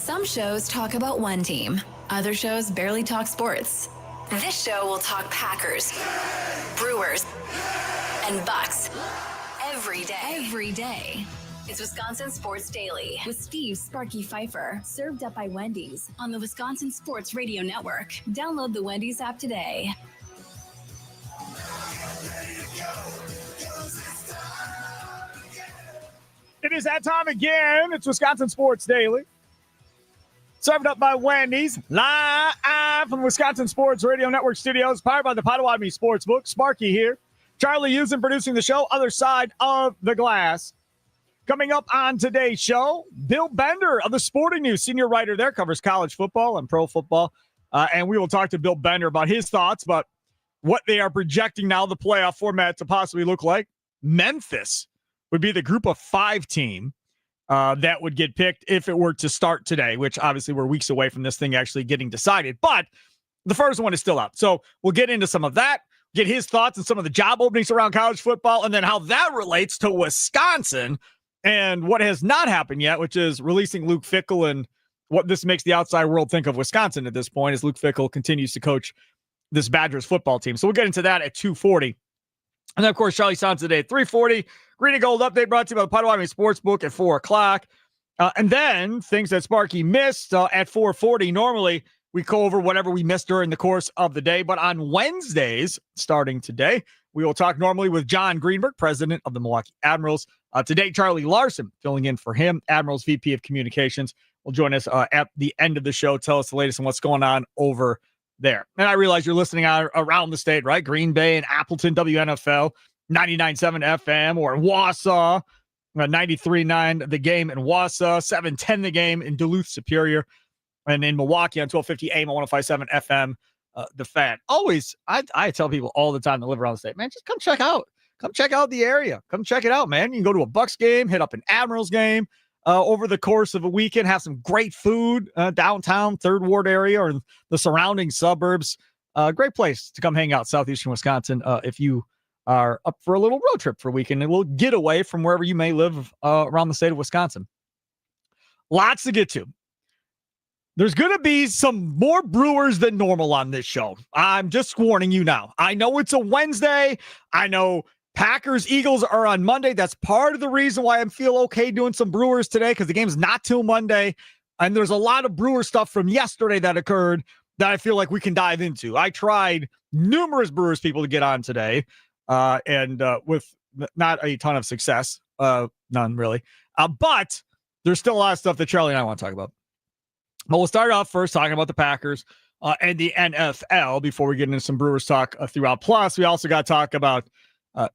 Some shows talk about one team. Other shows barely talk sports. This show will talk Packers, Brewers, and Bucks every day. It's Wisconsin Sports Daily with Steve Sparky Fifer, served up by Wendy's on the Wisconsin Sports Radio Network. Download the Wendy's app today. It is that time again. It's Wisconsin Sports Daily. Served up by Wendy's, live from the Wisconsin Sports Radio Network studios, powered by the Potawatomi Sportsbook. Sparky here. Charlie Usen producing the show, other side of the glass. Coming up on today's show, Bill Bender of the Sporting News, senior writer there, covers college football and pro football. And we will talk to Bill Bender about his thoughts, but what they are projecting now the playoff format to possibly look like. Memphis would be the group of 5 team that would get picked if it were to start today, which obviously we're weeks away from this thing actually getting decided. But the first one is still out. So we'll get into some of that, get his thoughts on some of the job openings around college football, and then how that relates to Wisconsin and what has not happened yet, which is releasing Luke Fickell and what this makes the outside world think of Wisconsin at this point as Luke Fickell continues to coach this Badgers football team. So we'll get into that at 2:40. And then, of course, Charlie Sands today at 3:40. Green and Gold update brought to you by the Potawatomi Sportsbook at 4 o'clock. And then things that Sparky missed at 4:40. Normally, we go over whatever we missed during the course of the day. But on Wednesdays, starting today, we will talk normally with John Greenberg, president of the Milwaukee Admirals. Today, Charlie Larson, filling in for him, Admirals VP of Communications, will join us at the end of the show, tell us the latest on what's going on over there. And I realize you're listening around the state, right? Green Bay and Appleton, WNFL, 99.7 FM, or Wausau, 93.9 The Game in Wausau, 710 The Game in Duluth, Superior, and in Milwaukee on 1250 AM, 105.7 FM, The Fan. Always, I tell people all the time that live around the state, man, just come check out. Come check out the area. Come check it out, man. You can go to a Bucks game, hit up an Admirals game over the course of a weekend, have some great food downtown, Third Ward area, or the surrounding suburbs. Great place to come hang out, southeastern Wisconsin, if you are up for a little road trip for a weekend, and we'll get away from wherever you may live around the state of Wisconsin. Lots to get to. There's going to be some more Brewers than normal on this show. I'm just warning you now. I know it's a Wednesday. I know Packers, Eagles are on Monday. That's part of the reason why I feel okay doing some Brewers today, because the game's not till Monday. And there's a lot of Brewer stuff from yesterday that occurred that I feel like we can dive into. I tried numerous Brewers people to get on today, and with not a ton of success, none really. But there's still a lot of stuff that Charlie and I want to talk about. But we'll start off first talking about the Packers and the NFL before we get into some Brewers talk throughout. Plus, we also got to talk about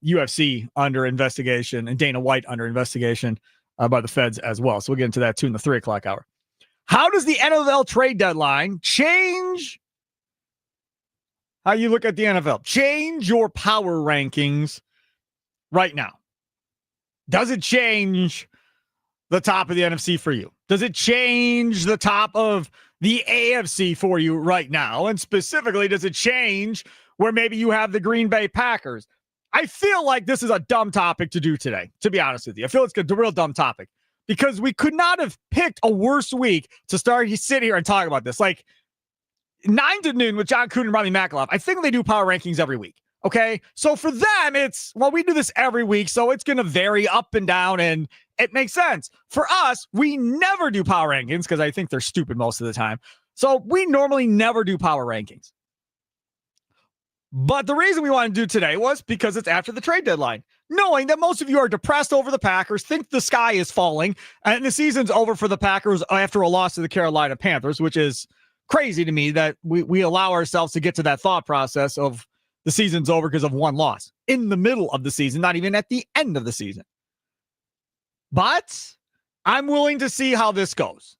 UFC under investigation and Dana White under investigation by the feds as well. So we'll get into that too in the 3 o'clock hour. How does the NFL trade deadline change how you look at the NFL? Change your power rankings right now. Does it change the top of the NFC for you? Does it change the top of the AFC for you right now? And specifically, does it change where maybe you have the Green Bay Packers? I feel like this is a dumb topic to do today, to be honest with you. I feel it's a real dumb topic because we could not have picked a worse week to sit here and talk about this. Like 9 to noon with John Kuhn and Ronnie McAuliffe. I think they do power rankings every week. Okay. So for them, we do this every week. So it's going to vary up and down and it makes sense. For us, we never do power rankings because I think they're stupid most of the time. So we normally never do power rankings. But the reason we wanted to do today was because it's after the trade deadline. Knowing that most of you are depressed over the Packers, think the sky is falling, and the season's over for the Packers after a loss to the Carolina Panthers, which is crazy to me that we allow ourselves to get to that thought process of the season's over because of one loss in the middle of the season, not even at the end of the season. But I'm willing to see how this goes.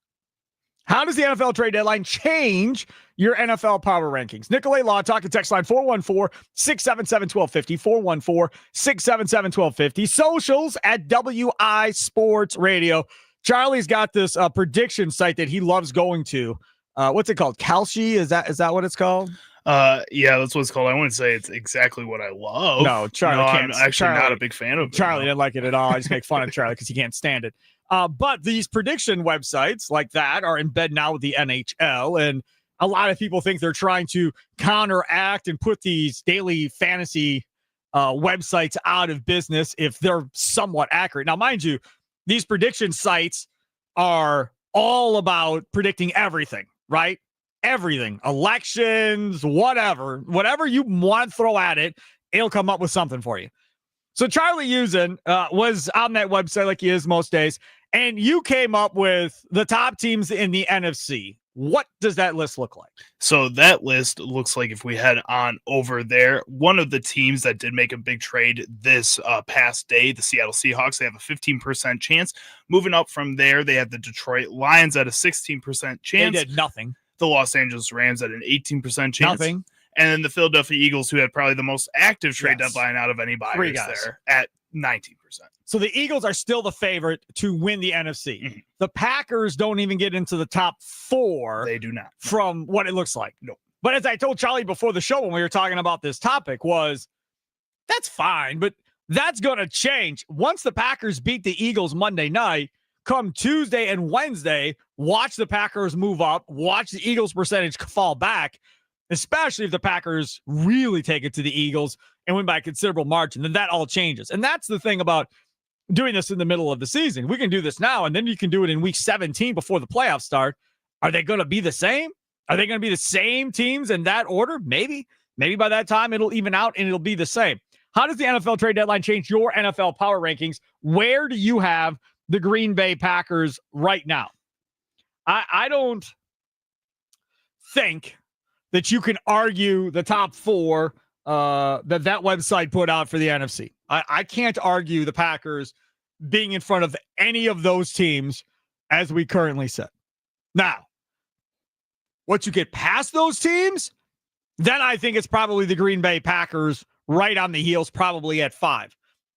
How does the NFL trade deadline change your NFL power rankings? Nicolay Law, talking text line 414-677-1250, 414-677-1250. Socials at WI Sports Radio. Charlie's got this prediction site that he loves going to. What's it called? Kalshi? Is that what it's called? Yeah, that's what it's called. I wouldn't say it's exactly what I love. No, Charlie can't. I'm actually not a big fan of it. Charlie didn't like it at all. I just make fun of Charlie because he can't stand it. But these prediction websites like that are in bed now with the NHL, and a lot of people think they're trying to counteract and put these daily fantasy websites out of business if they're somewhat accurate. Now, mind you, these prediction sites are all about predicting everything, right? Everything, elections, whatever you want to throw at it, it'll come up with something for you. So Charlie Usen was on that website like he is most days, and you came up with the top teams in the NFC. What does that list look like? So that list looks like, if we head on over there, one of the teams that did make a big trade this past day, the Seattle Seahawks, they have a 15% chance. Moving up from there, they have the Detroit Lions at a 16% chance. They did nothing. The Los Angeles Rams at an 18% chance. Nothing. And then the Philadelphia Eagles, who had probably the most active trade deadline out of any buyers there, at 19%. So the Eagles are still the favorite to win the NFC. Mm-hmm. The Packers don't even get into the top 4. They do not. From what it looks like. No. But as I told Charlie before the show when we were talking about this topic was, that's fine, but that's going to change. Once the Packers beat the Eagles Monday night, come Tuesday and Wednesday, watch the Packers move up, watch the Eagles percentage fall back, especially if the Packers really take it to the Eagles and win by a considerable margin. Then that all changes. And that's the thing about doing this in the middle of the season. We can do this now, and then you can do it in week 17 before the playoffs start. Are they going to be the same? Are they going to be the same teams in that order? Maybe. Maybe by that time it'll even out and it'll be the same. How does the NFL trade deadline change your NFL power rankings? Where do you have the Green Bay Packers right now? I don't think that you can argue the top 4 that website put out for the NFC. I can't argue the Packers being in front of any of those teams as we currently sit. Now, once you get past those teams, then I think it's probably the Green Bay Packers right on the heels, probably at 5.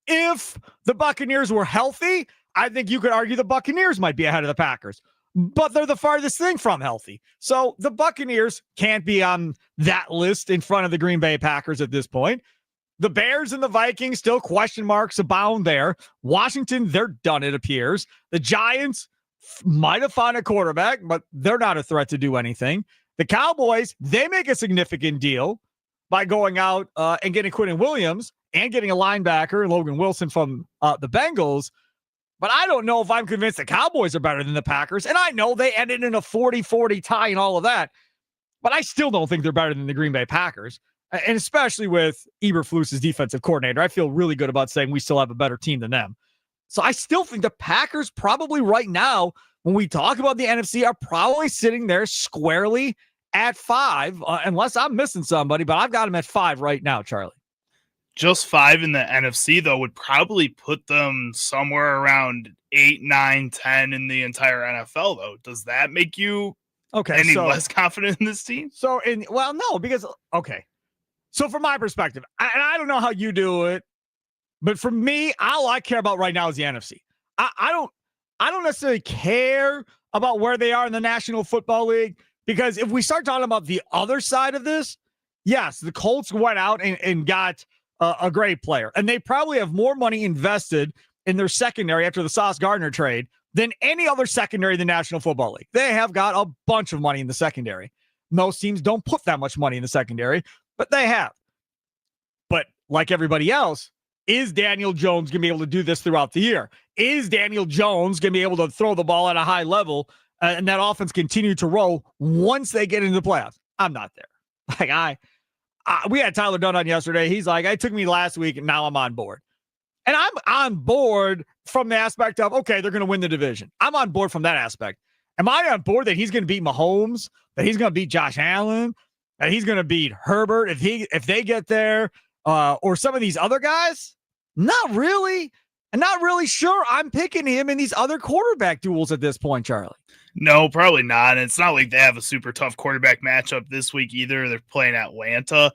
If the Buccaneers were healthy, I think you could argue the Buccaneers might be ahead of the Packers. But they're the farthest thing from healthy. So the Buccaneers can't be on that list in front of the Green Bay Packers at this point. The Bears and the Vikings, still question marks abound there. Washington, they're done, it appears. The Giants might have found a quarterback, but they're not a threat to do anything. The Cowboys, they make a significant deal by going out and getting Quentin Williams and getting a linebacker, Logan Wilson from the Bengals. But I don't know if I'm convinced the Cowboys are better than the Packers. And I know they ended in a 40-40 tie and all of that. But I still don't think they're better than the Green Bay Packers. And especially with Eberflus's defensive coordinator, I feel really good about saying we still have a better team than them. So I still think the Packers probably right now, when we talk about the NFC, are probably sitting there squarely at 5, unless I'm missing somebody. But I've got them at 5 right now, Charlie. Just 5 in the NFC, though, would probably put them somewhere around 8, 9, 10 in the entire NFL, though. Does that make you any less confident in this team? No, because, okay. So from my perspective, and I don't know how you do it, but for me, all I care about right now is the NFC. I don't necessarily care about where they are in the National Football League, because if we start talking about the other side of this, yes, the Colts went out and got a great player. And they probably have more money invested in their secondary after the Sauce Gardner trade than any other secondary in the National Football League. They have got a bunch of money in the secondary. Most teams don't put that much money in the secondary, but they have. But like everybody else, is Daniel Jones going to be able to do this throughout the year? Is Daniel Jones going to be able to throw the ball at a high level and that offense continue to roll once they get into the playoffs? I'm not there. We had Tyler Dunn on yesterday. He's like, it took me last week, and now I'm on board. And I'm on board from the aspect of, okay, they're going to win the division. I'm on board from that aspect. Am I on board that he's going to beat Mahomes, that he's going to beat Josh Allen, that he's going to beat Herbert if they get there, or some of these other guys? Not really. I'm not really sure I'm picking him in these other quarterback duels at this point, Charlie. No, probably not. And it's not like they have a super tough quarterback matchup this week either. They're playing Atlanta.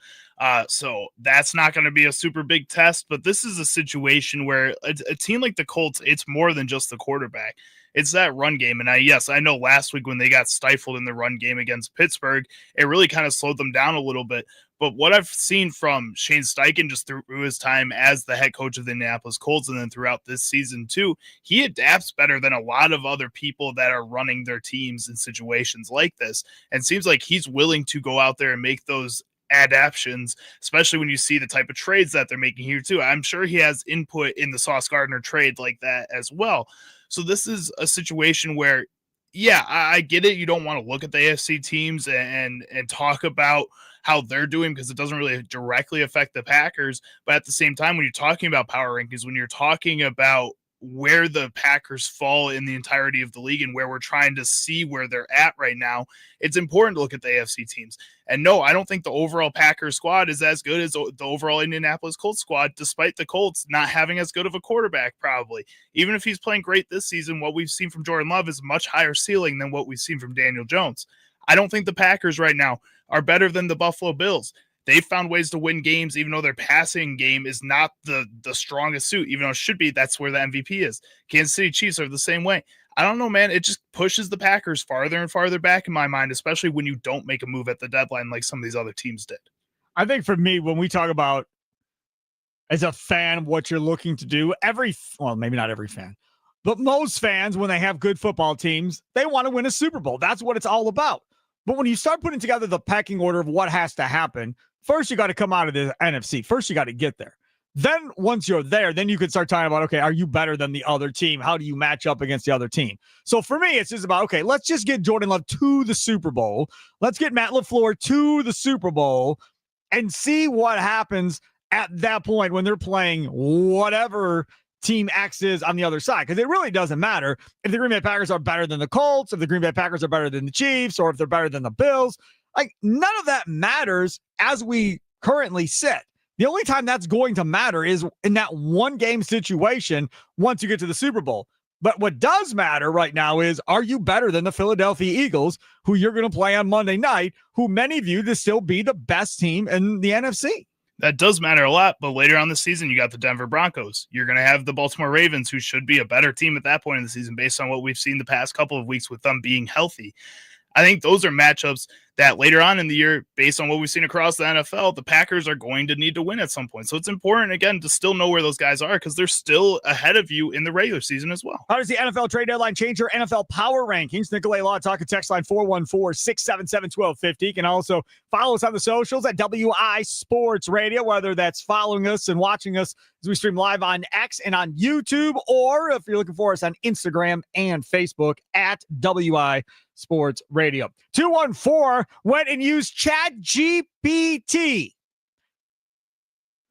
So that's not going to be a super big test. But this is a situation where a team like the Colts, it's more than just the quarterback. It's that run game. And I know last week when they got stifled in the run game against Pittsburgh, it really kind of slowed them down a little bit. But what I've seen from Shane Steichen just through his time as the head coach of the Indianapolis Colts and then throughout this season too, he adapts better than a lot of other people that are running their teams in situations like this. And seems like he's willing to go out there and make those adaptations, especially when you see the type of trades that they're making here too. I'm sure he has input in the Sauce Gardner trade like that as well. So this is a situation where, yeah, I get it. You don't want to look at the AFC teams and talk about how they're doing because it doesn't really directly affect the Packers. But at the same time, when you're talking about power rankings, when you're talking about where the Packers fall in the entirety of the league and where we're trying to see where they're at right now, it's important to look at the AFC teams. And no, I don't think the overall Packers squad is as good as the overall Indianapolis Colts squad, despite the Colts not having as good of a quarterback probably. Even if he's playing great this season, what we've seen from Jordan Love is much higher ceiling than what we've seen from Daniel Jones. I don't think the Packers right now are better than the Buffalo Bills. They've found ways to win games, even though their passing game is not the strongest suit, even though it should be. That's where the MVP is. Kansas City Chiefs are the same way. I don't know, man. It just pushes the Packers farther and farther back in my mind, especially when you don't make a move at the deadline like some of these other teams did. I think for me, when we talk about as a fan, what you're looking to do, maybe not every fan, but most fans, when they have good football teams, they want to win a Super Bowl. That's what it's all about. But when you start putting together the pecking order of what has to happen, first you got to come out of the NFC. First, you got to get there. Then once you're there, then you can start talking about, okay, are you better than the other team? How do you match up against the other team? So for me, it's just about, okay, let's just get Jordan Love to the Super Bowl. Let's get Matt LaFleur to the Super Bowl and see what happens at that point when they're playing whatever Team X is on the other side. Because it really doesn't matter if the Green Bay Packers are better than the Colts, if the Green Bay Packers are better than the Chiefs, or if they're better than the Bills. Like, none of that matters as we currently sit. The only time that's going to matter is in that one game situation once you get to the Super Bowl. But what does matter right now is, are you better than the Philadelphia Eagles, who you're going to play on Monday night, who many view to still be the best team in the NFC? That does matter a lot, but later on the season, you got the Denver Broncos. You're going to have the Baltimore Ravens, who should be a better team at that point in the season based on what we've seen the past couple of weeks with them being healthy. I think those are matchups that later on in the year, based on what we've seen across the NFL, the Packers are going to need to win at some point. So it's important, again, to still know where those guys are because they're still ahead of you in the regular season as well. How does the NFL trade deadline change your NFL power rankings? Nicolay Law Talk and text line 414-677-1250. You can also follow us on the socials at WI Sports Radio, whether that's following us and watching us as we stream live on X and on YouTube, or if you're looking for us on Instagram and Facebook at WI Sports Radio. 214 went and used ChatGPT.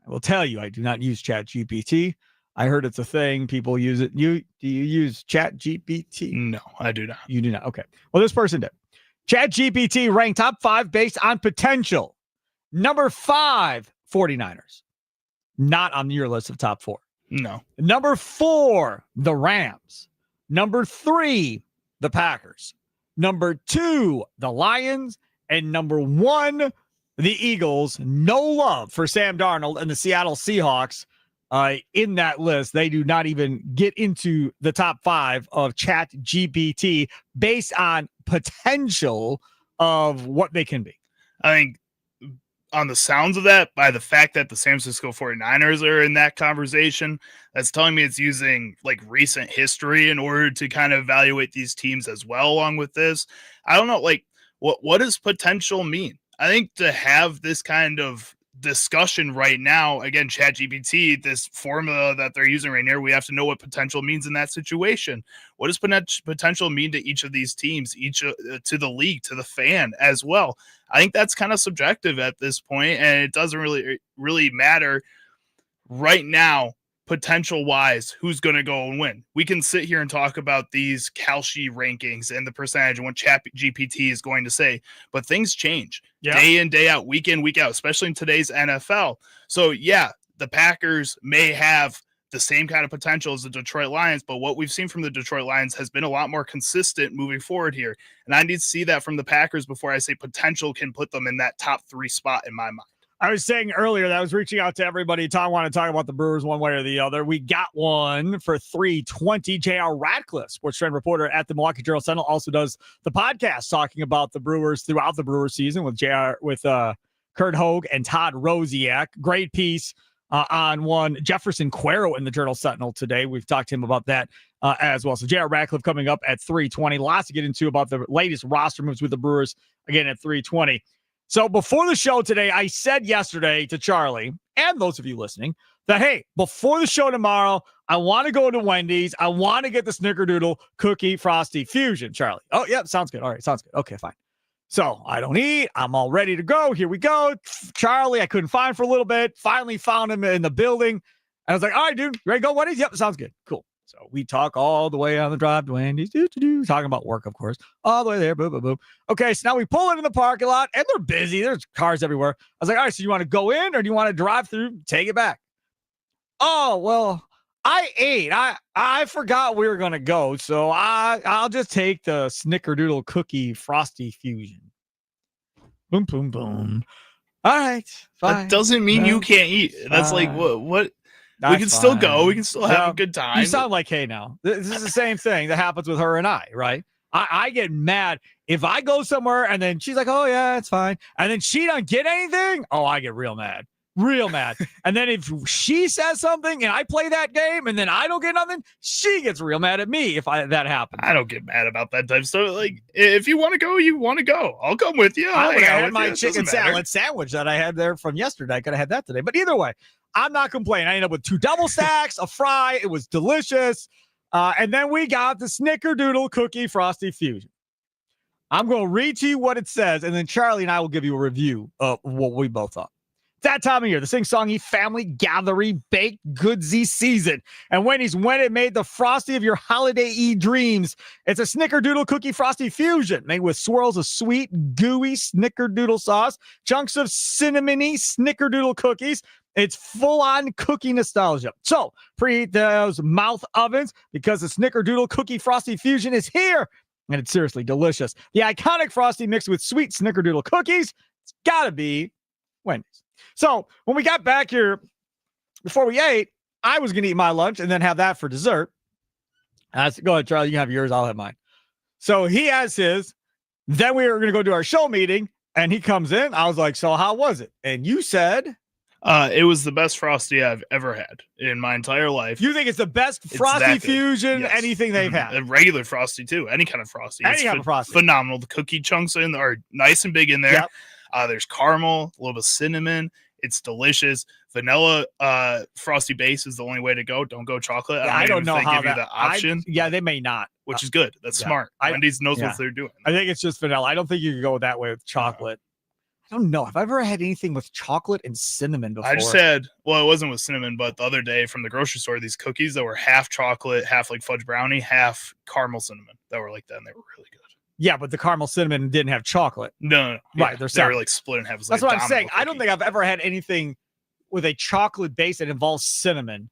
I will tell you, I do not use ChatGPT. I heard it's a thing. People use it. Do you use ChatGPT? No, I do not. You do not. Okay. Well, this person did. ChatGPT ranked top 5 based on potential. Number 5, 49ers. Not on your list of top 4. No. Number 4, the Rams. Number 3, the Packers. Number 2, the Lions. And number 1, the Eagles. No love for Sam Darnold and the Seattle Seahawks in that list. They do not even get into the top 5 of ChatGPT based on potential of what they can be. I think on the sounds of that, by the fact that the San Francisco 49ers are in that conversation, that's telling me it's using like recent history in order to kind of evaluate these teams as well along with this. I don't know, like what does potential mean? I think to have this kind of discussion right now, again, ChatGPT, this formula that they're using right now, we have to know what potential means in that situation. What does potential mean to each of these teams, each to the league, to the fan as well? I think that's kind of subjective at this point, and it doesn't really matter right now, potential wise, who's going to go and win. We can sit here and talk about these Kalshi rankings and the percentage and what ChatGPT is going to say, but things change day in, day out, week in, week out, especially in today's NFL. So yeah, the Packers may have the same kind of potential as the Detroit Lions, but what we've seen from the Detroit Lions has been a lot more consistent moving forward here. And I need to see that from the Packers before I say potential can put them in that top 3 spot in my mind. I was saying earlier that I was reaching out to everybody. Tom wanted to talk about the Brewers one way or the other. We got one for 320. J.R. Radcliffe, sports trend reporter at the Milwaukee Journal-Sentinel, also does the podcast talking about the Brewers throughout the Brewers season with Kurt Hogue and Todd Rosiak. Great piece on one Jefferson Cuero in the Journal Sentinel today. We've talked to him about that as well. So J.R. Ratcliffe coming up at 3:20. Lots to get into about the latest roster moves with the Brewers again at 3:20. So before the show today, I said yesterday to Charlie and those of you listening that, hey, before the show tomorrow, I want to go to Wendy's. I want to get the Snickerdoodle Cookie Frosty Fusion, Charlie. Oh, yeah, sounds good. All right, sounds good. Okay, fine. So I don't eat. I'm all ready to go. Here we go. Charlie, I couldn't find for a little bit. Finally found him in the building. And I was like, all right, dude, you ready to go Wendy's? Yep, sounds good. Cool. So we talk all the way on the drive to Wendy's. Talking about work, of course. All the way there. Boom, boom, boom. Okay, so now we pull into the parking lot, and they're busy. There's cars everywhere. I was like, all right, so you want to go in or do you want to drive through? Take it back. Oh, well, I ate. I forgot we were going to go, so I'll just take the Snickerdoodle Cookie Frosty Fusion. Boom, boom, boom. All right, fine. That doesn't mean you can't eat. That's like, what? That's we can still go. We can still have a good time. You sound like hey now. This is the same thing that happens with her and I, right? I get mad if I go somewhere and then she's like, oh, yeah, it's fine. And then she don't get anything. Oh, I get real mad. Real mad. And then if she says something and I play that game and then I don't get nothing, she gets real mad at me if that happens. I don't get mad about that type of stuff. Like, if you want to go, you want to go. I'll come with you. I had my chicken salad sandwich that I had there from yesterday. I could have had that today. But either way, I'm not complaining. I ended up with 2 double stacks, a fry. It was delicious. And then we got the Snickerdoodle Cookie Frosty Fusion. I'm going to read to you what it says, and then Charlie and I will give you a review of what we both thought. That time of year, the sing-songy family gathering baked goodsy season. And Wendy's when it made the frosty of your holiday dreams. It's a Snickerdoodle Cookie Frosty Fusion made with swirls of sweet, gooey Snickerdoodle sauce, chunks of cinnamony Snickerdoodle cookies. It's full-on cookie nostalgia. So preheat those mouth ovens because the Snickerdoodle Cookie Frosty Fusion is here. And it's seriously delicious. The iconic Frosty mixed with sweet Snickerdoodle cookies. It's got to be Wendy's. So when we got back here, before we ate, I was going to eat my lunch and then have that for dessert. I said, go ahead, Charlie, you can have yours. I'll have mine. So he has his. Then we were going to go to our show meeting and he comes in. I was like, so how was it? And you said... it was the best Frosty I've ever had in my entire life. You think it's the best Frosty Fusion, yes. Anything they've had? A regular Frosty, too. Any kind of Frosty. Any kind of Frosty. Phenomenal. The cookie chunks are nice and big in there. Yep. There's caramel, a little bit of cinnamon. It's delicious. Vanilla Frosty base is the only way to go. Don't go chocolate. I don't know how they give you the option. They may not. Which is good. That's smart. Wendy's knows what they're doing. I think it's just vanilla. I don't think you can go that way with chocolate. I don't know. Have I ever had anything with chocolate and cinnamon before? I just had, well, it wasn't with cinnamon, but the other day from the grocery store, these cookies that were half chocolate, half like fudge brownie, half caramel cinnamon that were like that, and they were really good. Yeah, but the caramel cinnamon didn't have chocolate. No. Right, they were like split in half. That's what I'm saying. Cookie. I don't think I've ever had anything with a chocolate base that involves cinnamon.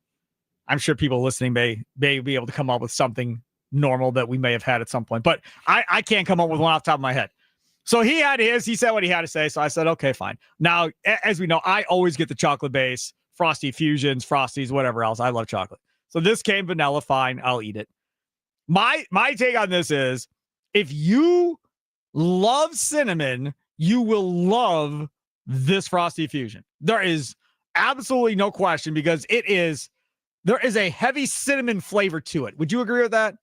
I'm sure people listening may be able to come up with something normal that we may have had at some point, but I can't come up with one off the top of my head. So he had his, he said what he had to say. So I said, okay, fine. Now, as we know, I always get the chocolate base, Frosty Fusions, Frosties, whatever else. I love chocolate. So this came vanilla, fine. I'll eat it. My take on this is if you love cinnamon, you will love this Frosty Fusion. There is absolutely no question because there is a heavy cinnamon flavor to it. Would you agree with that?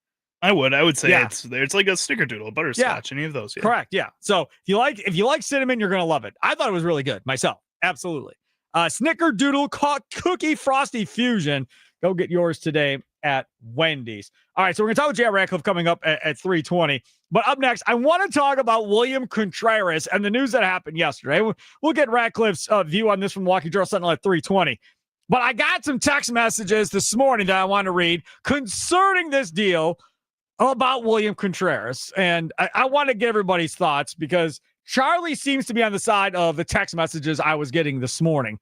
I would say it's like a snickerdoodle, butterscotch, any of those. Yeah. Correct. Yeah. So if you like cinnamon, you're going to love it. I thought it was really good myself. Absolutely. Snickerdoodle Cookie Frosty Fusion. Go get yours today at Wendy's. All right. So we're going to talk with J.R. Ratcliffe coming up at 3:20. But up next, I want to talk about William Contreras and the news that happened yesterday. We'll get Ratcliffe's view on this from Milwaukee Journal Sentinel at 3:20. But I got some text messages this morning that I want to read concerning this deal about William Contreras. And I want to get everybody's thoughts because Charlie seems to be on the side of the text messages I was getting this morning.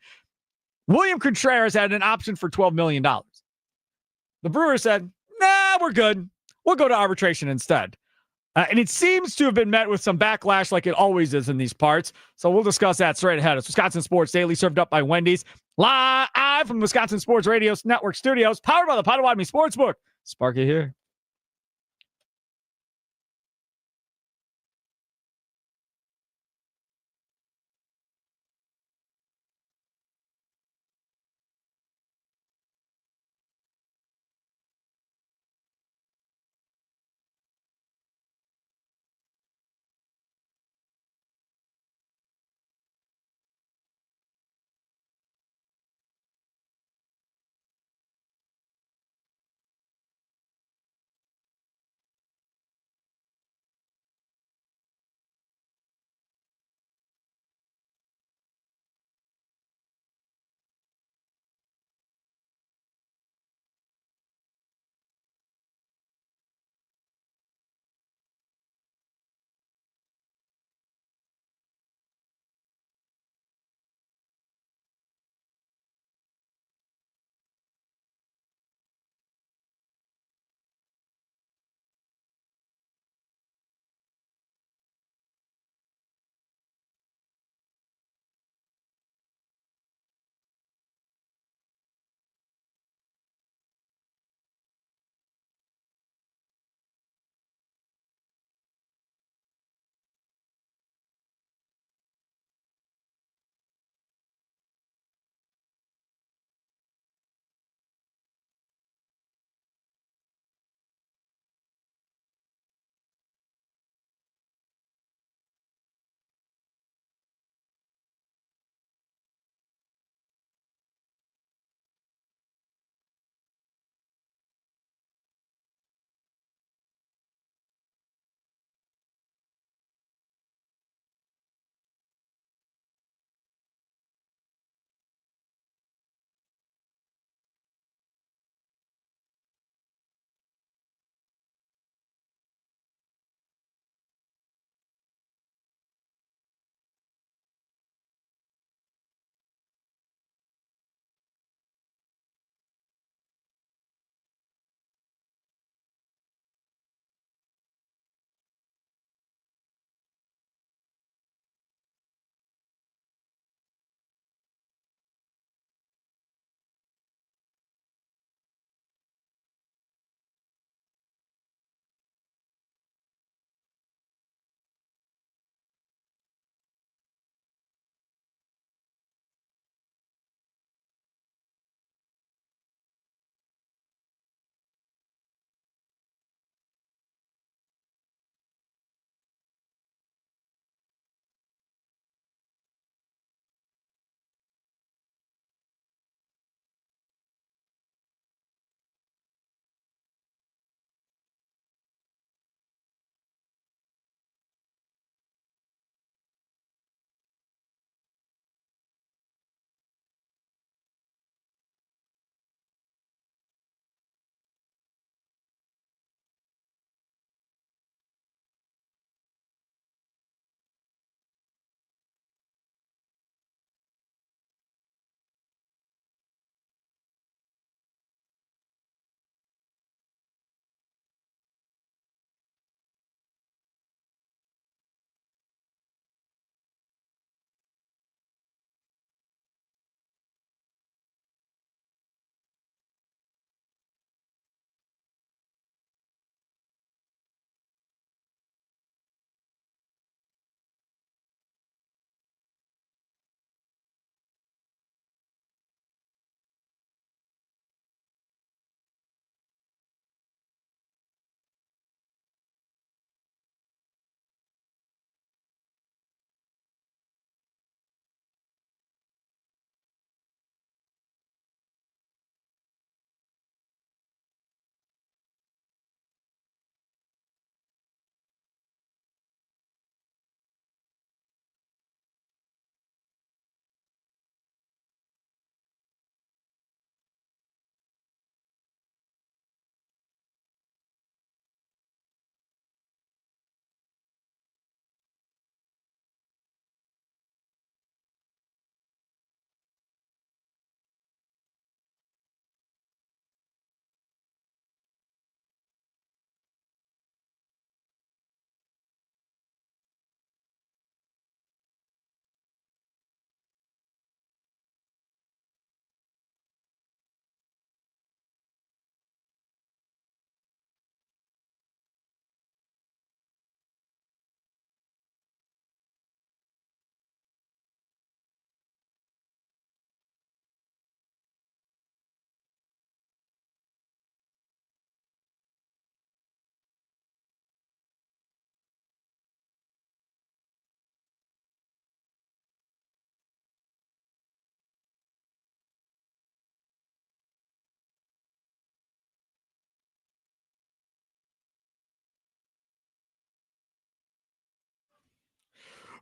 William Contreras had an option for $12 million. The Brewers said, nah, we're good. We'll go to arbitration instead. And it seems to have been met with some backlash like it always is in these parts. So we'll discuss that straight ahead. It's Wisconsin Sports Daily, served up by Wendy's, live from Wisconsin Sports Radio Network studios, powered by the Potawatomi Sportsbook. Sparky here.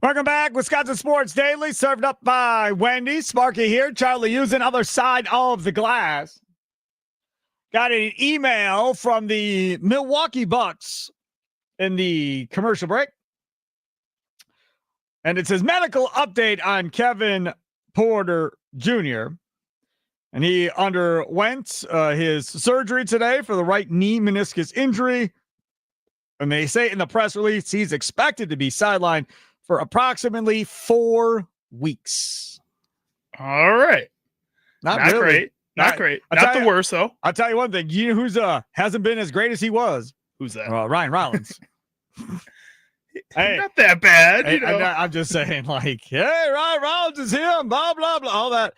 Welcome back. Wisconsin Sports Daily, served up by Wendy. Sparky here. Charlie using other side of the glass. Got an email from the Milwaukee Bucks in the commercial break. And it says medical update on Kevin Porter Jr. And he underwent his surgery today for the right knee meniscus injury. And they say in the press release, he's expected to be sidelined for approximately 4 weeks. All right. Not really. Great. Not great. Not the worst, though. I'll tell you one thing. You know who's hasn't been as great as he was? Who's that? Ryan Rollins. Hey, not that bad. Hey, I'm just saying, like, hey, Ryan Rollins is him, blah, blah, blah, all that.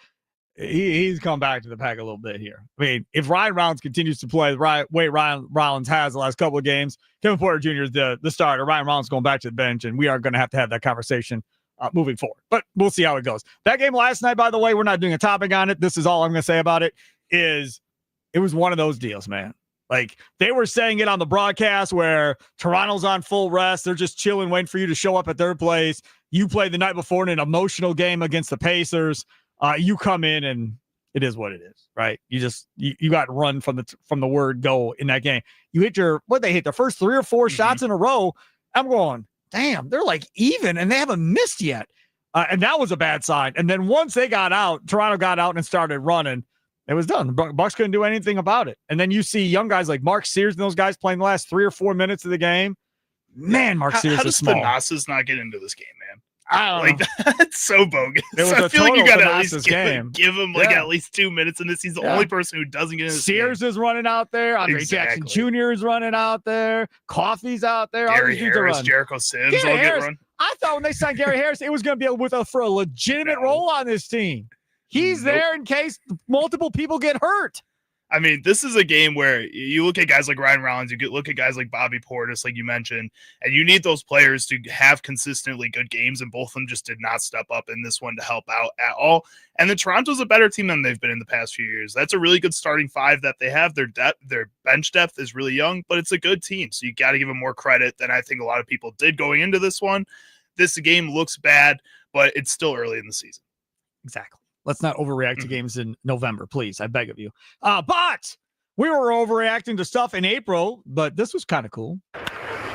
He's come back to the pack a little bit here. I mean, if Ryan Rollins continues to play the way Ryan Rollins has the last couple of games, Kevin Porter Jr. is the starter. Ryan Rollins going back to the bench, and we are going to have that conversation moving forward. But we'll see how it goes. That game last night, by the way, we're not doing a topic on it. This is all I'm going to say about it, is it was one of those deals, man. Like, they were saying it on the broadcast where Toronto's on full rest. They're just chilling, waiting for you to show up at their place. You played the night before in an emotional game against the Pacers. You come in and it is what it is, right? You got run from the word go in that game. You hit they hit the first 3 or 4 shots in a row. I'm going, damn, they're like even and they haven't missed yet. And that was a bad sign. And then once they got out, Toronto got out and started running. It was done. The Bucks couldn't do anything about it. And then you see young guys like Mark Sears and those guys playing the last 3 or 4 minutes of the game. Man, Mark Sears is small. How does Thanasis not get into this game, man? I don't know. That's so bogus. I feel like you got to at least give him at least 2 minutes in this. He's the only person who doesn't get in this Sears game. Is running out there. Andre Jackson Jr. is running out there. Coffey's out there. Gary Harris, Jericho Sims all get run. I thought when they signed Gary Harris, it was going to be for a legitimate role on this team. He's there in case multiple people get hurt. I mean, this is a game where you look at guys like Ryan Rollins, look at guys like Bobby Portis, like you mentioned, and you need those players to have consistently good games, and both of them just did not step up in this one to help out at all. And the Toronto's a better team than they've been in the past few years. That's a really good starting 5 that they have. Their bench depth is really young, but it's a good team, so you got to give them more credit than I think a lot of people did going into this one. This game looks bad, but it's still early in the season. Exactly. Let's not overreact to games in November, please. I beg of you. But we were overreacting to stuff in April, but this was kind of cool.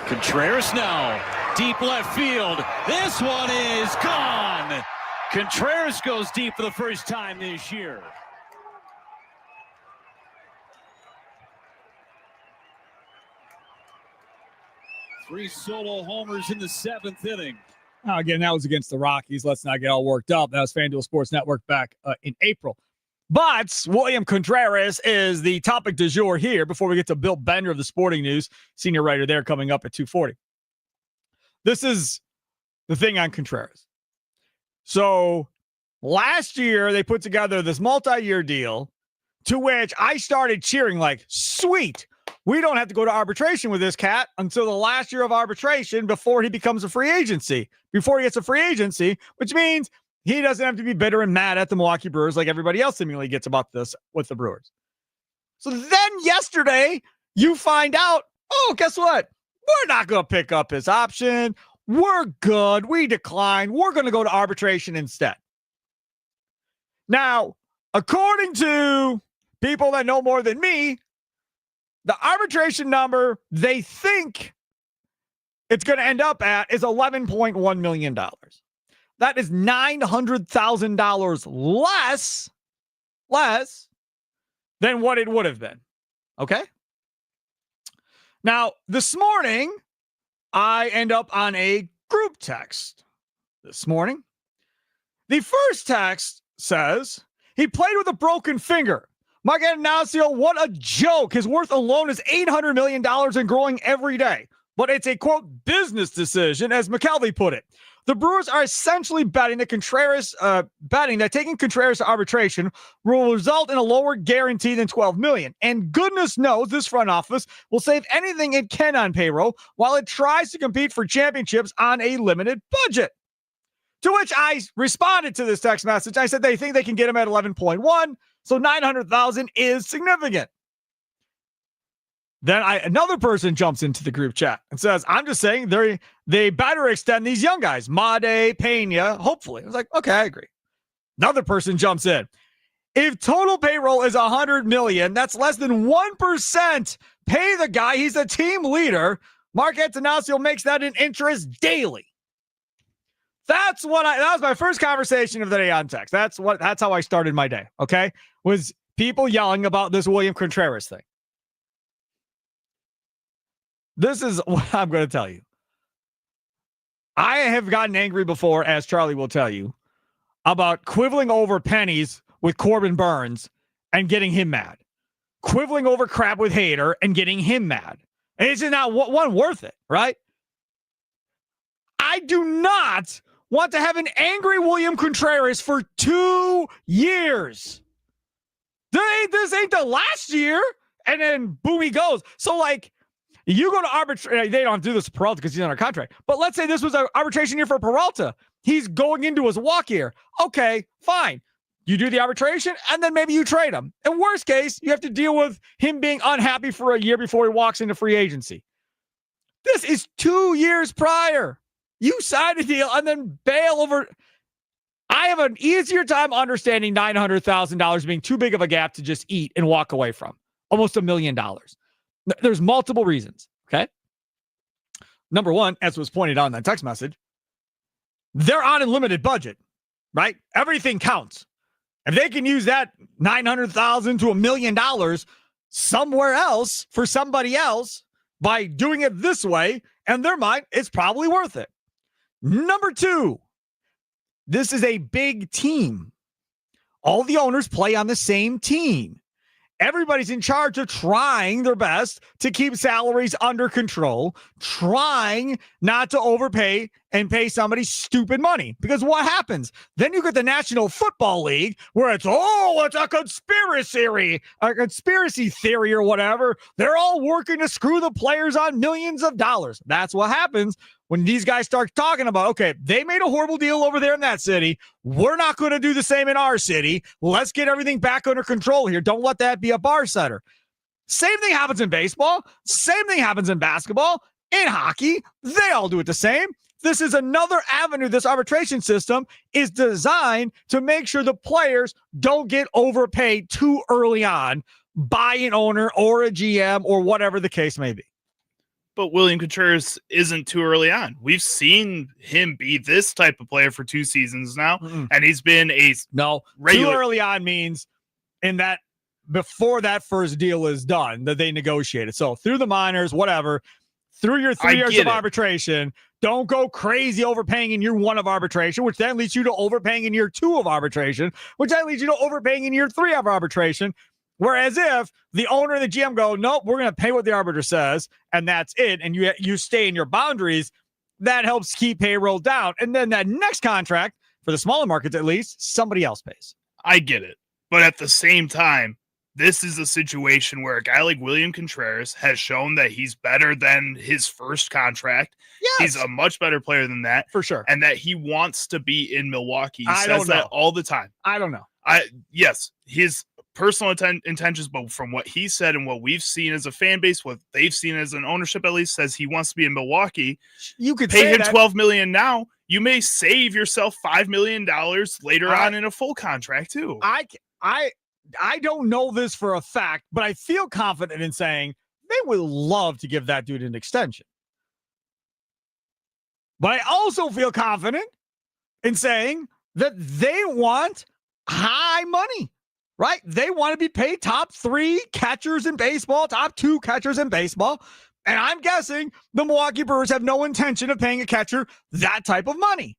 Contreras now, deep left field. This one is gone. Contreras goes deep for the first time this year. Three solo homers in the 7th inning. Again, that was against the Rockies. Let's not get all worked up. That was FanDuel Sports Network back in April. But William Contreras is the topic du jour here before we get to Bill Bender of the Sporting News, senior writer there, coming up at 2:40. This is the thing on Contreras. So last year, they put together this multi-year deal to which I started cheering like, sweet. We don't have to go to arbitration with this cat until the last year of arbitration before he becomes a free agency, before he gets a free agency, which means he doesn't have to be bitter and mad at the Milwaukee Brewers like everybody else seemingly gets about this with the Brewers. So then yesterday, you find out, oh, guess what? We're not going to pick up his option. We're good. We declined. We're going to go to arbitration instead. Now, according to people that know more than me, the arbitration number they think it's going to end up at is $11.1 million. That is $900,000 less than what it would have been. Okay? Now, this morning, I end up on a group text this morning. The first text says, he played with a broken finger. Mike Ignacio, what a joke. His worth alone is $800 million and growing every day. But it's a, quote, business decision, as McKelvey put it. The Brewers are essentially betting that taking Contreras to arbitration will result in a lower guarantee than $12 million. And goodness knows this front office will save anything it can on payroll while it tries to compete for championships on a limited budget. To which I responded to this text message. I said they think they can get him at 11.1. So 900,000 is significant. Then another person jumps into the group chat and says, I'm just saying they better extend these young guys, Made, Pena, hopefully. I was like, okay, I agree. Another person jumps in. If total payroll is $100 million, that's less than 1%. Pay the guy. He's the team leader. Mark Antonaccio makes that an interest daily. That was my first conversation of the day on text. That's how I started my day. Okay. Was people yelling about this William Contreras thing. This is what I'm going to tell you. I have gotten angry before, as Charlie will tell you, about quibbling over pennies with Corbin Burns and getting him mad. Quibbling over crap with Hader and getting him mad. And it's not one worth it, right? I do not want to have an angry William Contreras for 2 years. This ain't the last year. And then boom, he goes. So, like, you go to arbitration. They don't do this to Peralta because he's under contract. But let's say this was an arbitration year for Peralta. He's going into his walk year. Okay, fine. You do the arbitration, and then maybe you trade him. In worst case, you have to deal with him being unhappy for a year before he walks into free agency. This is 2 years prior. You sign a deal and then bail over. I have an easier time understanding $900,000 being too big of a gap to just eat and walk away from. Almost $1 million. There's multiple reasons, okay? Number one, as was pointed out in that text message, they're on a limited budget, right? Everything counts. If they can use that $900,000 to $1 million somewhere else for somebody else by doing it this way, in their mind, it's probably worth it. Number two, this is a big team. All the owners play on the same team. Everybody's in charge of trying their best to keep salaries under control, trying not to overpay and pay somebody stupid money. Because what happens? Then you get the National Football League where it's a conspiracy theory or whatever. They're all working to screw the players on millions of dollars. That's what happens when these guys start talking about, okay, they made a horrible deal over there in that city. We're not going to do the same in our city. Let's get everything back under control here. Don't let that be a bar setter. Same thing happens in baseball. Same thing happens in basketball. In hockey, they all do it the same. This is another avenue. This arbitration system is designed to make sure the players don't get overpaid too early on by an owner or a GM or whatever the case may be. But William Contreras isn't too early on. We've seen him be this type of player for 2 seasons now, and he's been regular. Too early on means in that before that first deal is done that they negotiated. So through the minors, whatever, through your 3 years of arbitration, don't go crazy overpaying in year 1 of arbitration, which then leads you to overpaying in year 2 of arbitration, which then leads you to overpaying in year 3 of arbitration. Whereas if the owner and the GM go, nope, we're going to pay what the arbiter says, and that's it, and you stay in your boundaries, that helps keep payroll down. And then that next contract, for the smaller markets at least, somebody else pays. I get it. But at the same time, this is a situation where a guy like William Contreras has shown that he's better than his first contract. Yes. He's a much better player than that. For sure. And that he wants to be in Milwaukee. He says that all the time. I don't know. Yes, his personal intentions, but from what he said and what we've seen as a fan base, what they've seen as an ownership at least, says he wants to be in Milwaukee. You could pay him $12 million now. You may save yourself $5 million later on in a full contract too. I don't know this for a fact, but I feel confident in saying they would love to give that dude an extension. But I also feel confident in saying that they want high money, right? They want to be paid top 3 catchers in baseball, top 2 catchers in baseball. And I'm guessing the Milwaukee Brewers have no intention of paying a catcher that type of money.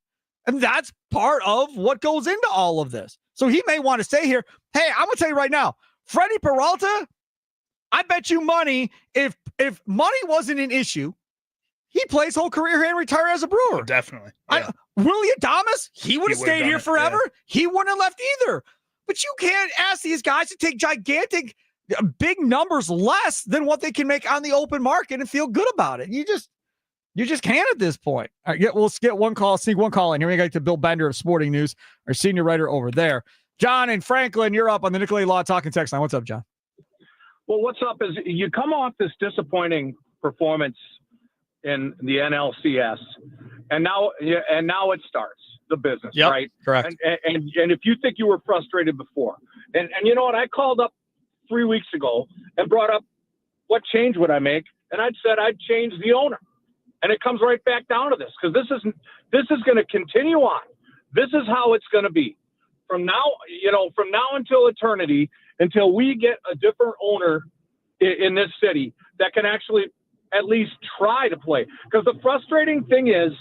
And that's part of what goes into all of this. So he may want to stay here. Hey, I'm going to tell you right now, Freddie Peralta, I bet you money, if money wasn't an issue, he plays whole career here and retire as a Brewer. Oh, definitely. Yeah. Willie Adames, he would have stayed here forever. Yeah. He wouldn't have left either. But you can't ask these guys to take gigantic, big numbers less than what they can make on the open market and feel good about it. You just can't at this point. All right, let's get one call, sneak one call in. Here we go to Bill Bender of Sporting News, our senior writer over there. John and Franklin, you're up on the Nicolay Law Talking Text line. What's up, John? Well, what's up is you come off this disappointing performance in the NLCS, and now it starts the business, right? Correct. And if you think you were frustrated before, and you know what, I called up 3 weeks ago and brought up what change would I make, and I'd said I'd change the owner, and it comes right back down to this because this is going to continue on. This is how it's going to be from now until eternity, until we get a different owner in this city that can actually at least try to play. Because the frustrating thing is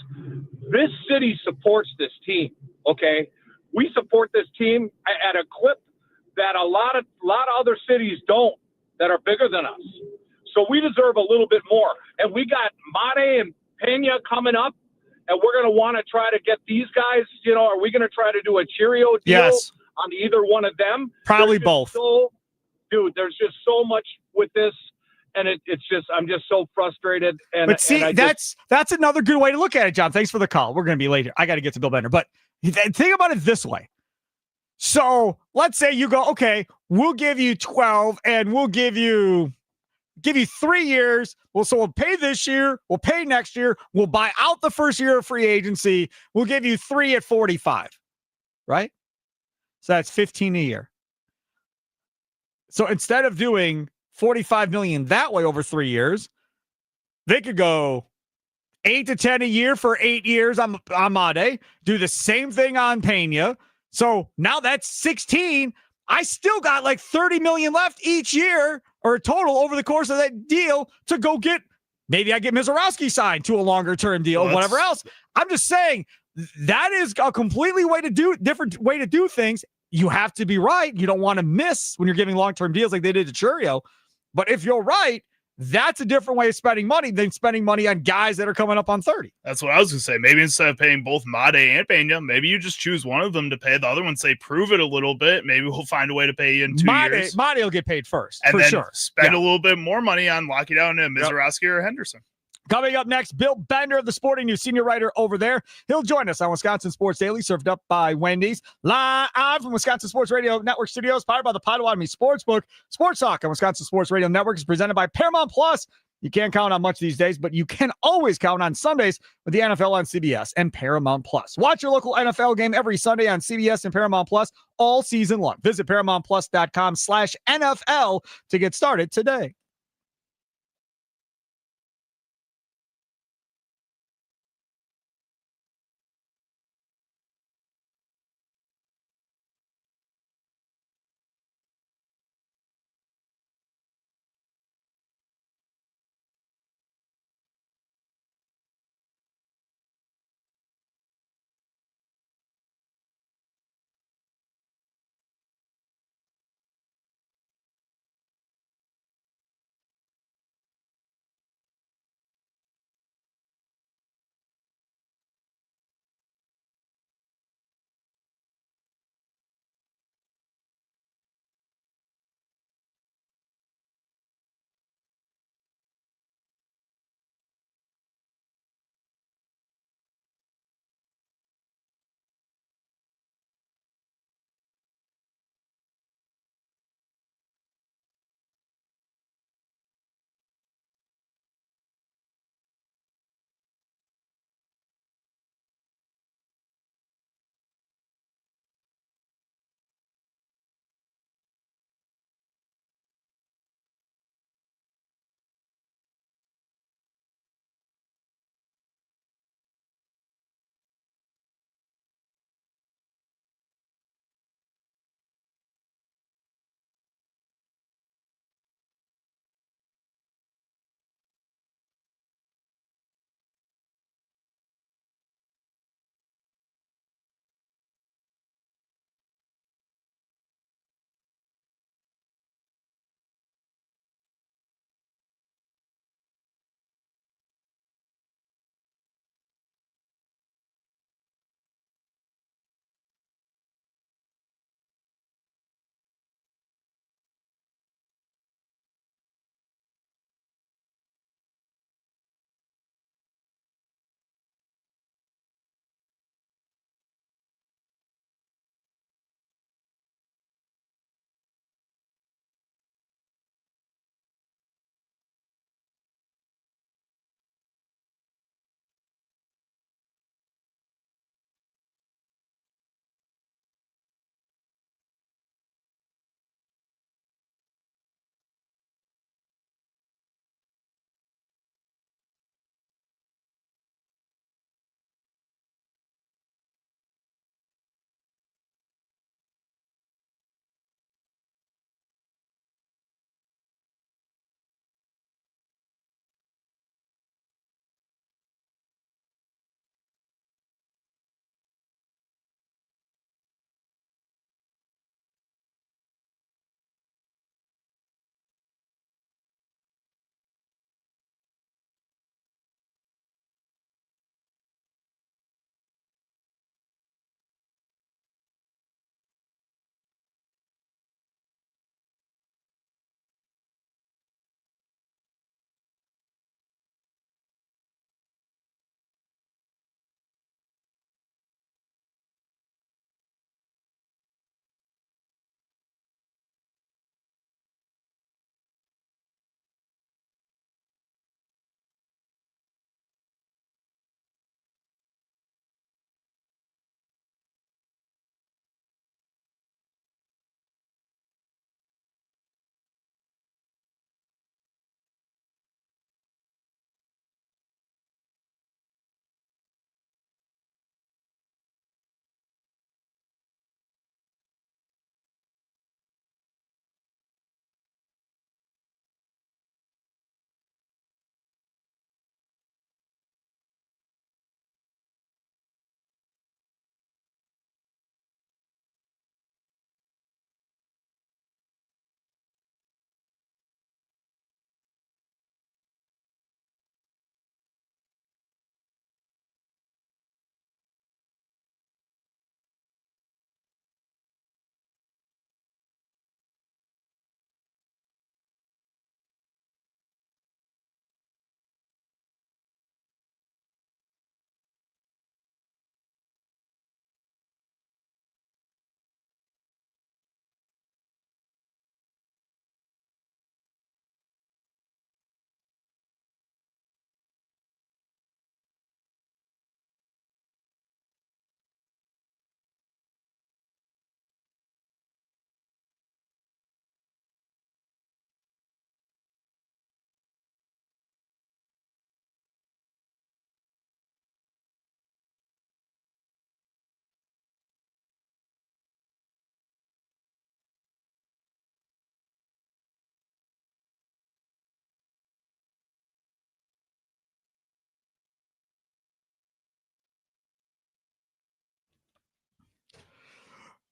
this city supports this team, okay? We support this team at a clip that a lot of other cities don't, that are bigger than us. So we deserve a little bit more. And we got Mate and Pena coming up, and we're going to want to try to get these guys, are we going to try to do a Cheerio deal on either one of them? Probably both. There's just so much with this, and it's just I'm just so frustrated. But see, that's another good way to look at it, John. Thanks for the call. We're going to be late here. I got to get to Bill Bender. But think about it this way. So let's say you go, okay, we'll give you 12 and we'll give you 3 years. Well, so we'll pay this year. We'll pay next year. We'll buy out the first year of free agency. We'll give you 3 at 45, right? So that's 15 a year. So instead of doing $45 million that way over 3 years, they could go 8 to 10 a year for 8 years on Amade. Do the same thing on Pena. So now that's 16. I still got like 30 million left each year or total over the course of that deal to go get. Maybe I get Mizorowski signed to a longer term deal, whatever else. I'm just saying that is a completely different way to do things. You have to be right. You don't want to miss when you're giving long-term deals like they did to Churio. But if you're right, that's a different way of spending money than spending money on guys that are coming up on 30. That's what I was going to say. Maybe instead of paying both Made and Pena, maybe you just choose one of them to pay. The other one, say, prove it a little bit. Maybe we'll find a way to pay you in 2 years. Made will get paid first, and for then sure. spend a little bit more money on locking down Mizorowski or Henderson. Coming up next, Bill Bender of the Sporting News, senior writer over there. He'll join us on Wisconsin Sports Daily, served up by Wendy's, live from Wisconsin Sports Radio Network studios, powered by the Potawatomi Sportsbook. Sports Talk on Wisconsin Sports Radio Network is presented by Paramount Plus. You can't count on much these days, but you can always count on Sundays with the NFL on CBS and Paramount Plus. Watch your local NFL game every Sunday on CBS and Paramount Plus all season long. Visit ParamountPlus.com/NFL to get started today.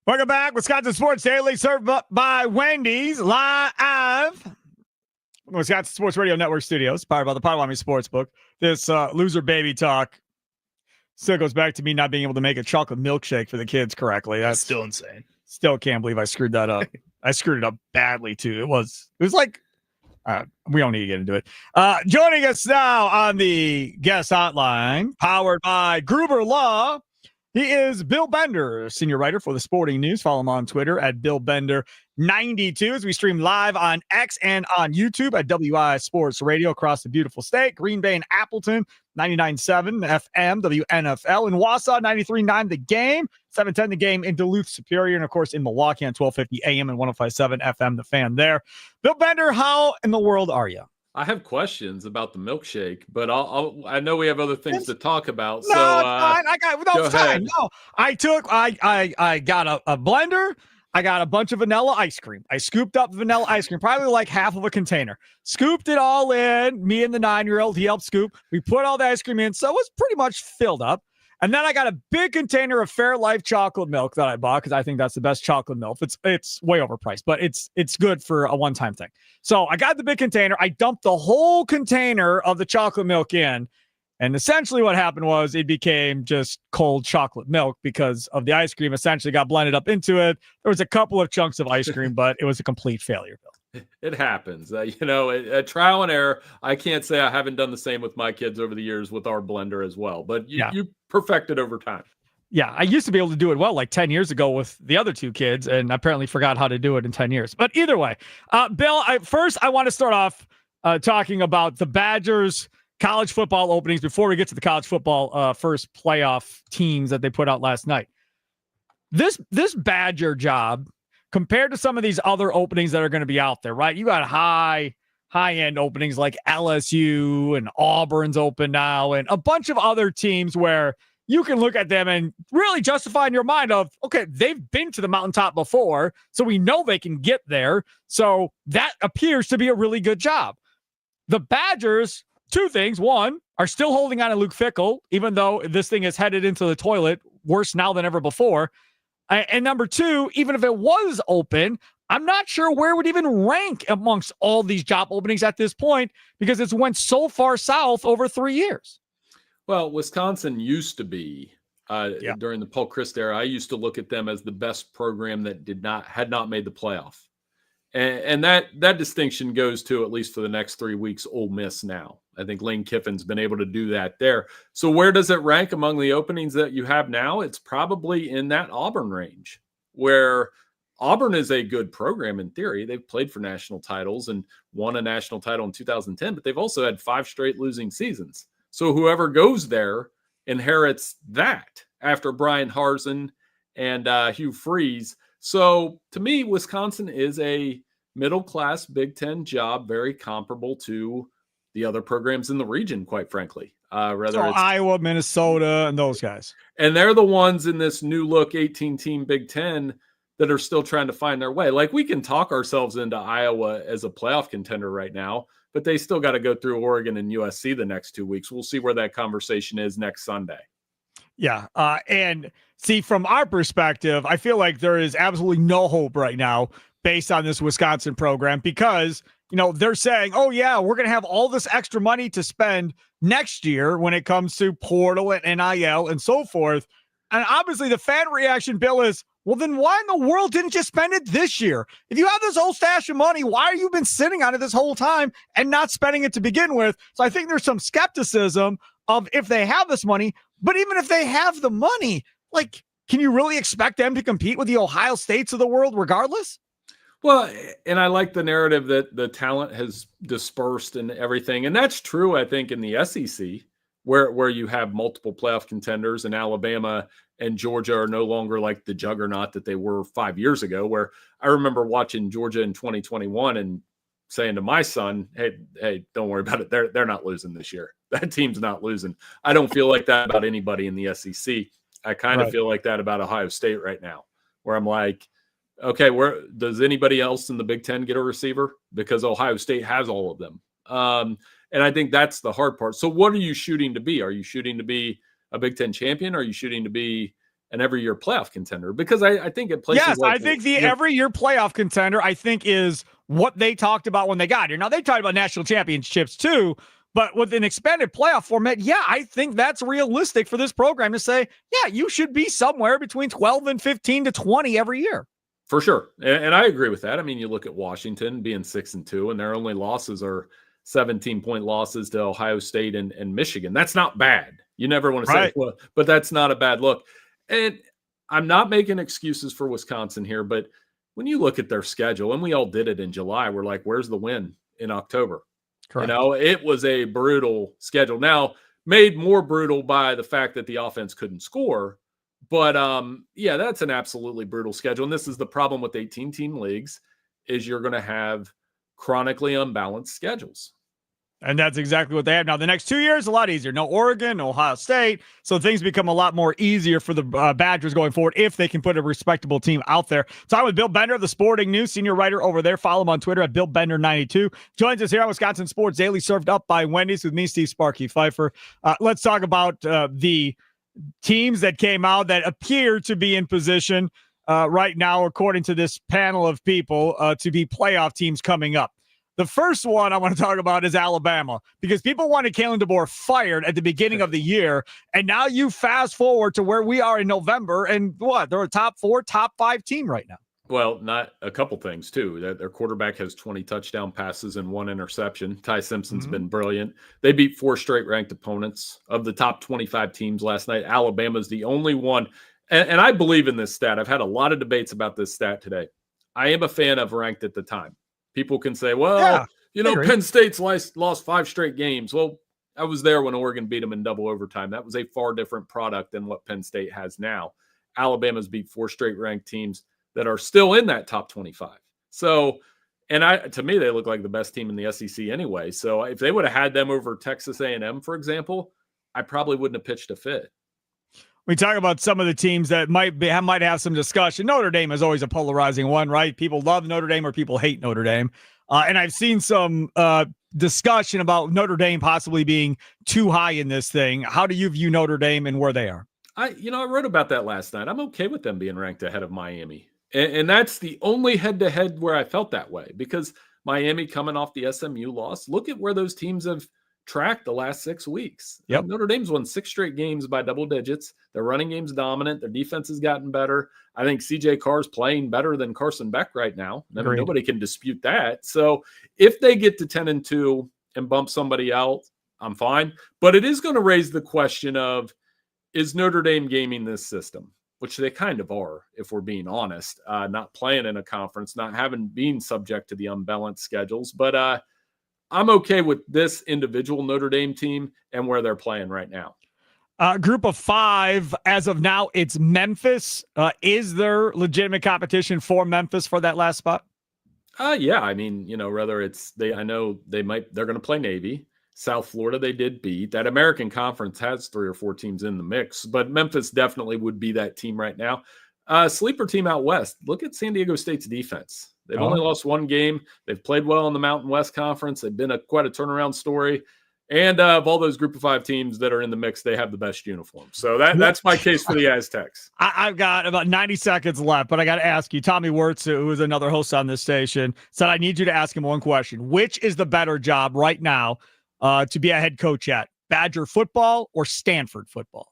Welcome back. Wisconsin Sports Daily, served up by Wendy's, live. Wisconsin Sports Radio Network Studios, powered by the Potawatomi Sportsbook. This loser baby talk still goes back to me not being able to make a chocolate milkshake for the kids correctly. That's still insane. Still can't believe I screwed that up. I screwed it up badly, too. It was like, we don't need to get into it. Joining us now on the guest hotline, powered by Gruber Law, he is Bill Bender, senior writer for the Sporting News. Follow him on Twitter at BillBender92 as we stream live on X and on YouTube at WI Sports Radio across the beautiful state. Green Bay and Appleton, 99.7 FM, WNFL. In Wausau, 93.9 The Game, 710 The Game in Duluth, Superior, and, of course, in Milwaukee on 1250 AM and 105.7 FM, The Fan there. Bill Bender, how in the world are you? I have questions about the milkshake, but I know we have other things to talk about. No, so it's fine. It's fine. No, I got a blender. I got a bunch of vanilla ice cream. I scooped up vanilla ice cream, probably like half of a container. Scooped it all in. Me and the 9-year-old, he helped scoop. We put all the ice cream in, so it was pretty much filled up. And then I got a big container of Fairlife chocolate milk that I bought because I think that's the best chocolate milk. It's way overpriced, but it's good for a one-time thing. So I got the big container. I dumped the whole container of the chocolate milk in. And essentially what happened was it became just cold chocolate milk because of the ice cream essentially got blended up into it. There was a couple of chunks of ice cream, but it was a complete failure, Bill. It happens. A trial and error. I can't say I haven't done the same with my kids over the years with our blender as well, but you perfected over time. Yeah, I used to be able to do it well like 10 years ago with the other two kids, and I apparently forgot how to do it in 10 years. But either way, Bill, first I want to start off talking about the Badgers college football openings before we get to the college football first playoff teams that they put out last night. This Badger job, compared to some of these other openings that are going to be out there, right? You got high-end openings like LSU and Auburn's open now and a bunch of other teams where you can look at them and really justify in your mind of, okay, they've been to the mountaintop before, so we know they can get there. So that appears to be a really good job. The Badgers, two things. One, are still holding on to Luke Fickell, even though this thing is headed into the toilet, worse now than ever before. And number two, even if it was open, I'm not sure where it would even rank amongst all these job openings at this point because it's went so far south over 3 years. Well, Wisconsin used to be during the Paul Chryst era. I used to look at them as the best program that had not made the playoff, and that distinction goes to, at least for the next 3 weeks, Ole Miss. Now I think Lane Kiffin's been able to do that there. So where does it rank among the openings that you have now? It's probably in that Auburn range, where Auburn is a good program in theory. They've played for national titles and won a national title in 2010, but they've also had 5 straight losing seasons. So whoever goes there inherits that after Brian Harsin and Hugh Freeze. So to me, Wisconsin is a middle-class Big Ten job, very comparable to the other programs in the region, quite frankly. Iowa, Minnesota, and those guys. And they're the ones in this new look 18-team Big Ten that are still trying to find their way. Like, we can talk ourselves into Iowa as a playoff contender right now, but they still got to go through Oregon and USC the next 2 weeks. We'll see where that conversation is next Sunday. Yeah. And see, from our perspective, I feel like there is absolutely no hope right now based on this Wisconsin program because, they're saying, oh, yeah, we're going to have all this extra money to spend next year when it comes to portal and NIL and so forth. And obviously the fan reaction, Bill, is, well, then why in the world didn't you spend it this year? If you have this whole stash of money, why have you been sitting on it this whole time and not spending it to begin with? So I think there's some skepticism of if they have this money, but even if they have the money, like, can you really expect them to compete with the Ohio States of the world regardless? Well, and I like the narrative that the talent has dispersed and everything. And that's true, I think, in the SEC, where you have multiple playoff contenders, and Alabama and Georgia are no longer like the juggernaut that they were 5 years ago, where I remember watching Georgia in 2021 and saying to my son, hey, don't worry about it. They're not losing this year. That team's not losing. I don't feel like that about anybody in the SEC. I kind of feel like that about Ohio State right now, where I'm like, okay, where does anybody else in the Big Ten get a receiver? Because Ohio State has all of them. And I think that's the hard part. So what are you shooting to be? Are you shooting to be a Big Ten champion? Are you shooting to be an every year playoff contender, because I think it places. Yes, like, I think the every year playoff contender, I think, is what they talked about when they got here. Now, they talked about national championships too, but with an expanded playoff format, yeah, I think that's realistic for this program to say, yeah, you should be somewhere between 12 and 15 to 20 every year. For sure. And I agree with that. I mean, you look at Washington being 6-2, and their only losses are 17-point losses to Ohio State and Michigan. That's not bad. You never want to say, well, but that's not a bad look. And I'm not making excuses for Wisconsin here, but when you look at their schedule, and we all did it in July, we're like, where's the win in October? Correct. You know, it was a brutal schedule. Now, made more brutal by the fact that the offense couldn't score. But, yeah, that's an absolutely brutal schedule. And this is the problem with 18-team leagues, is you're going to have chronically unbalanced schedules. And that's exactly what they have. Now, the next 2 years, a lot easier. No Oregon, no Ohio State. So things become a lot more easier for the Badgers going forward if they can put a respectable team out there. Talking with Bill Bender of the Sporting News, senior writer over there. Follow him on Twitter at BillBender92. Joins us here on Wisconsin Sports Daily, served up by Wendy's with me, Steve Sparky Fifer. Let's talk about the teams that came out that appear to be in position right now, according to this panel of people, to be playoff teams coming up. The first one I want to talk about is Alabama, because people wanted Kalen DeBoer fired at the beginning of the year, and now you fast forward to where we are in November, and what? They're a top 4, top 5 team right now. Well, not a couple things, too. Their quarterback has 20 touchdown passes and 1 interception. Ty Simpson's been brilliant. They beat 4 straight ranked opponents. Of the top 25 teams last night, Alabama's the only one. And I believe in this stat. I've had a lot of debates about this stat today. I am a fan of ranked at the time. People can say, well, Penn State's lost 5 straight games. Well, I was there when Oregon beat them in double overtime. That was a far different product than what Penn State has now. Alabama's beat 4 straight ranked teams that are still in that top 25. So, and to me, they look like the best team in the SEC anyway. So if they would have had them over Texas A&M, for example, I probably wouldn't have pitched a fit. We talk about some of the teams that might have some discussion. Notre Dame is always a polarizing one, right? People love Notre Dame or people hate Notre Dame. And I've seen some discussion about Notre Dame possibly being too high in this thing. How do you view Notre Dame and where they are? I wrote about that last night. I'm okay with them being ranked ahead of Miami. And that's the only head-to-head where I felt that way, because Miami coming off the SMU loss, look at where those teams have tracked the last 6 weeks. Yep. Notre Dame's won 6 straight games by double digits. Their running game's dominant. Their defense has gotten better. I think CJ Carr's playing better than Carson Beck right now. I mean, nobody can dispute that. So if they get to 10-2 and bump somebody out, I'm fine. But it is going to raise the question of, is Notre Dame gaming this system? Which they kind of are, if we're being honest. Not playing in a conference, not being subject to the unbalanced schedules. But I'm okay with this individual Notre Dame team and where they're playing right now. Group of 5, as of now, it's Memphis. Is there legitimate competition for Memphis for that last spot? Yeah. I mean, whether it's I know they're going to play Navy. South Florida, they did beat. That American Conference has 3 or 4 teams in the mix, but Memphis definitely would be that team right now. Sleeper team out west. Look at San Diego State's defense. They've only lost 1 game. They've played well in the Mountain West Conference. They've been quite a turnaround story. And of all those group of 5 teams that are in the mix, they have the best uniform. So that's my case for the Aztecs. I've got about 90 seconds left, but I got to ask you, Tommy Wirtz, who is another host on this station, said I need you to ask him one question. Which is the better job right now to be a head coach at? Badger football or Stanford football?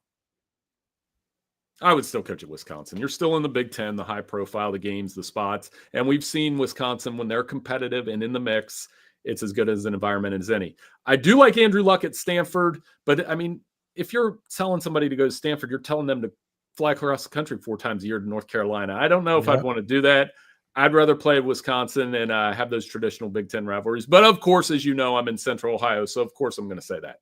I would still coach at Wisconsin. You're still in the Big Ten, the high profile, the games, the spots. And we've seen Wisconsin, when they're competitive and in the mix, it's as good as an environment as any. I do like Andrew Luck at Stanford, but I mean, if you're telling somebody to go to Stanford, you're telling them to fly across the country 4 times a year to North Carolina. I don't know if I'd want to do that. I'd rather play at Wisconsin and have those traditional Big Ten rivalries. But of course, as you know, I'm in Central Ohio, so of course I'm going to say that.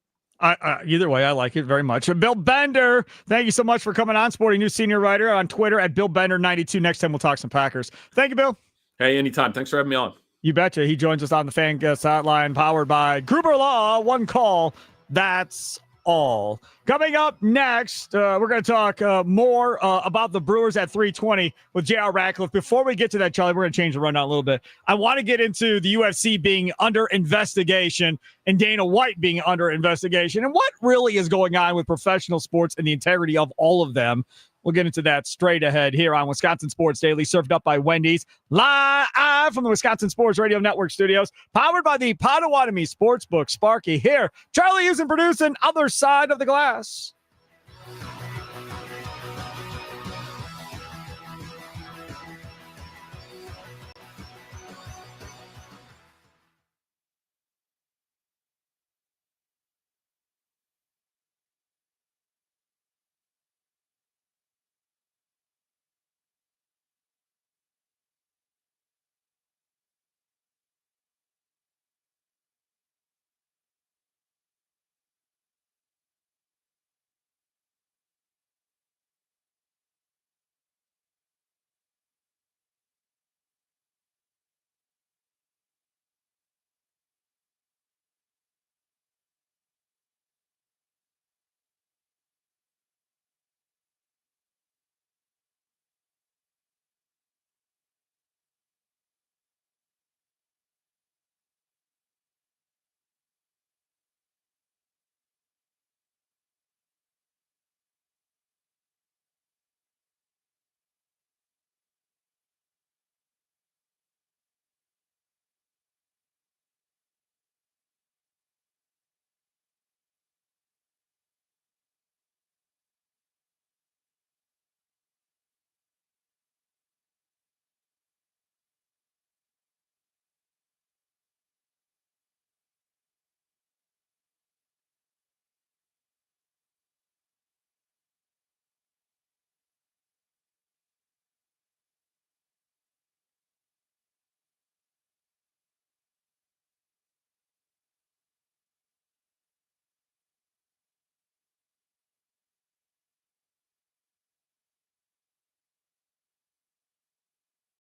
Either way, I like it very much. Bill Bender, thank you so much for coming on. Sporting News senior writer on Twitter at BillBender92. Next time we'll talk some Packers. Thank you, Bill. Hey, anytime. Thanks for having me on. You betcha. He joins us on the Fan Guest Hotline, powered by Gruber Law. One call. That's all. Coming up next, we're going to talk more about the Brewers at 3:20 with J.R. Ratcliffe. Before we get to that, Charlie, we're going to change the rundown a little bit. I want to get into the UFC being under investigation and Dana White being under investigation and what really is going on with professional sports and the integrity of all of them. We'll get into that straight ahead here on Wisconsin Sports Daily, served up by Wendy's, live from the Wisconsin Sports Radio Network studios, powered by the Potawatomi Sportsbook. Sparky here. Charlie Hughes and producing Other Side of the Glass.